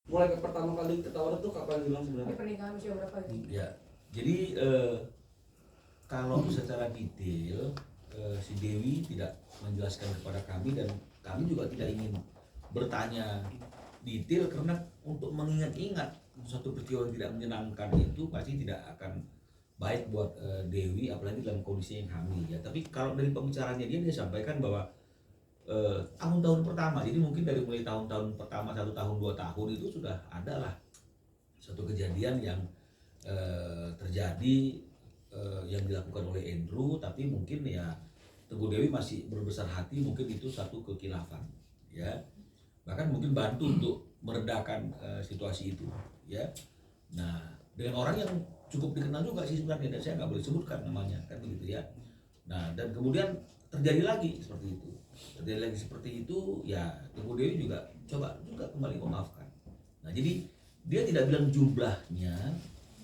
mulai pertama kali ketahuan itu kapan bilang sebenarnya? Pernikahan usia berapa gitu? Ya, jadi kalau secara detail si Dewi tidak menjelaskan kepada kami dan kami juga tidak ingin bertanya detail karena untuk mengingat-ingat suatu peristiwa yang tidak menyenangkan itu pasti tidak akan baik buat Dewi apalagi dalam kondisi yang hamil ya. Tapi kalau dari pembicaraannya dia sampaikan bahwa tahun-tahun pertama, jadi mungkin dari mulai tahun-tahun pertama 1 tahun 2 tahun itu sudah ada lah suatu kejadian yang terjadi yang dilakukan oleh Andrew, tapi mungkin ya Teguh Dewi masih berbesar hati, mungkin itu satu kekhilafan ya, bahkan mungkin bantu untuk meredakan situasi itu ya. Nah dengan orang yang cukup dikenal juga sih sebenarnya, dan saya nggak boleh sebutkan namanya kan begitu ya. Nah dan kemudian terjadi lagi seperti itu ya, Teguh Dewi juga coba juga kembali memaafkan. Nah jadi dia tidak bilang jumlahnya,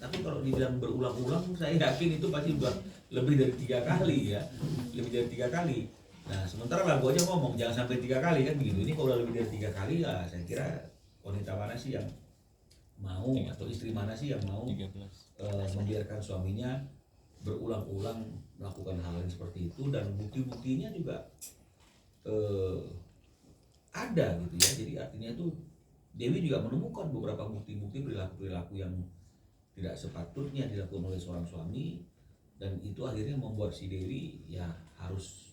tapi kalau dibilang berulang-ulang saya yakin itu pasti udah lebih dari 3 kali ya, lebih dari 3 kali. Nah sementara lagu aja ngomong jangan sampai 3 kali kan begitu. Ini kalau udah lebih dari 3 kali ya saya kira wanita mana sih yang mau atau istri mana sih yang mau membiarkan suaminya berulang-ulang melakukan hal yang seperti itu, dan bukti-buktinya juga ada gitu ya. Jadi artinya itu Dewi juga menemukan beberapa bukti-bukti perilaku-perilaku yang tidak sepatutnya dilakukan oleh seorang suami, dan itu akhirnya membuat si Dewi ya harus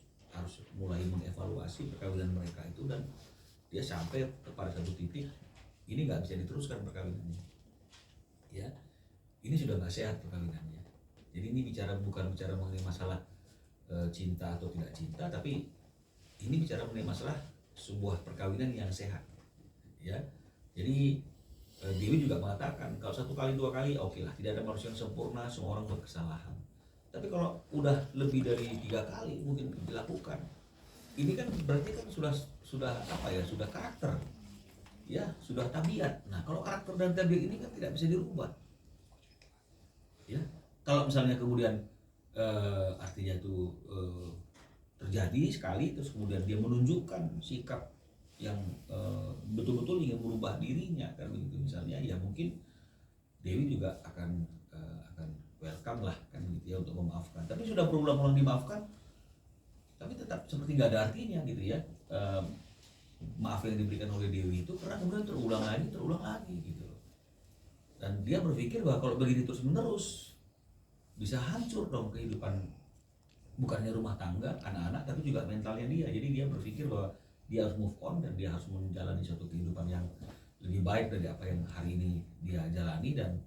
mulai mengevaluasi perkawinan mereka itu, dan dia sampai kepada satu titik ini nggak bisa diteruskan perkawinannya ya, ini sudah nggak sehat perkawinannya. Jadi ini bukan bicara mengenai masalah cinta atau tidak cinta, tapi ini bicara mengenai masalah sebuah perkawinan yang sehat ya. Jadi Dewi juga mengatakan kalau 1 kali 2 kali oke lah, tidak ada manusia yang sempurna, semua orang berkesalahan. Tapi kalau udah lebih dari 3 kali mungkin dilakukan, ini kan berarti kan sudah apa ya, sudah karakter ya, sudah tabiat. Nah kalau karakter dan tabiat ini kan tidak bisa dirubah ya. Kalau misalnya kemudian artinya itu terjadi sekali terus kemudian dia menunjukkan sikap yang betul-betul ingin merubah dirinya kan begitu misalnya, ya mungkin Dewi juga akan welcome lah kan gitu ya untuk memaafkan. Tapi sudah berulang-ulang dimaafkan tapi tetap seperti nggak ada artinya gitu ya. Maaf yang diberikan oleh Dewi itu karena kemudian terulang lagi gitu. Dan dia berpikir bahwa kalau begini terus menerus bisa hancur dong kehidupan, bukannya rumah tangga, anak-anak, tapi juga mentalnya dia. Jadi dia berpikir bahwa dia harus move on dan dia harus menjalani suatu kehidupan yang lebih baik dari apa yang hari ini dia jalani, dan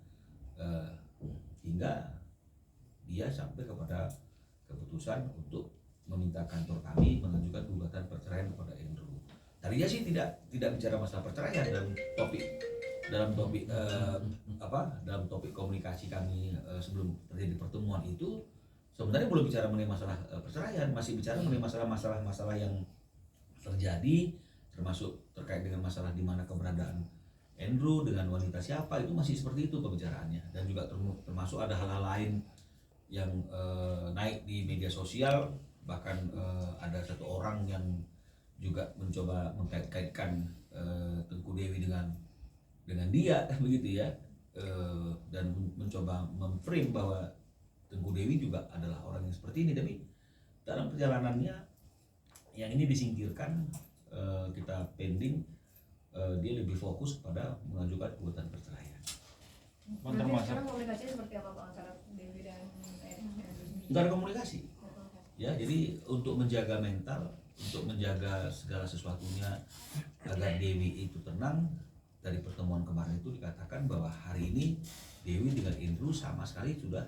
hingga dia sampai kepada keputusan untuk meminta kantor kami mengajukan gugatan perceraian kepada Andrew. Tadinya sih tidak bicara masalah perceraian dalam topik komunikasi kami sebelum terjadi pertemuan itu. Sebenarnya belum bicara mengenai masalah perceraian, masih bicara mengenai masalah yang terjadi, termasuk terkait dengan masalah di mana keberadaan Andrew dengan wanita siapa, itu masih seperti itu pembicaraannya. Dan juga termasuk ada hal-hal lain yang naik di media sosial, bahkan ada satu orang yang juga mencoba mengkait-kaitkan Teguh Dewi dengan dia begitu ya, dan mencoba memframe bahwa Teguh Dewi juga adalah orang yang seperti ini. Tapi dalam perjalanannya yang ini disingkirkan, kita pending, dia lebih fokus pada mengajukan gugatan perceraian. Sekarang komunikasinya seperti apa Pak antara Dewi dan Nggak ada komunikasi ya. Jadi untuk menjaga mental, untuk menjaga segala sesuatunya agar Dewi itu tenang, dari pertemuan kemarin itu dikatakan bahwa hari ini Dewi dengan Andrew sama sekali sudah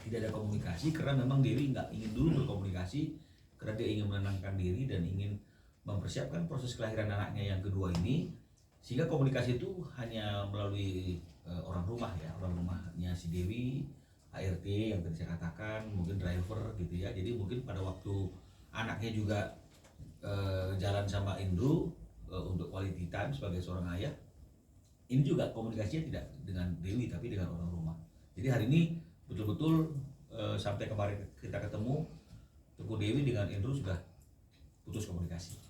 tidak ada komunikasi, karena memang Dewi nggak ingin dulu berkomunikasi karena dia ingin menenangkan diri dan ingin mempersiapkan proses kelahiran anaknya yang kedua ini, sehingga komunikasi itu hanya melalui orang rumahnya si Dewi, ART yang tadi saya katakan, mungkin driver gitu ya. Jadi mungkin pada waktu anaknya juga jalan sama Andrew untuk quality time sebagai seorang ayah, ini juga komunikasinya tidak dengan Dewi tapi dengan orang rumah. Jadi hari ini betul-betul sampai kemarin kita ketemu, Teguh Dewi dengan Andrew sudah putus komunikasi.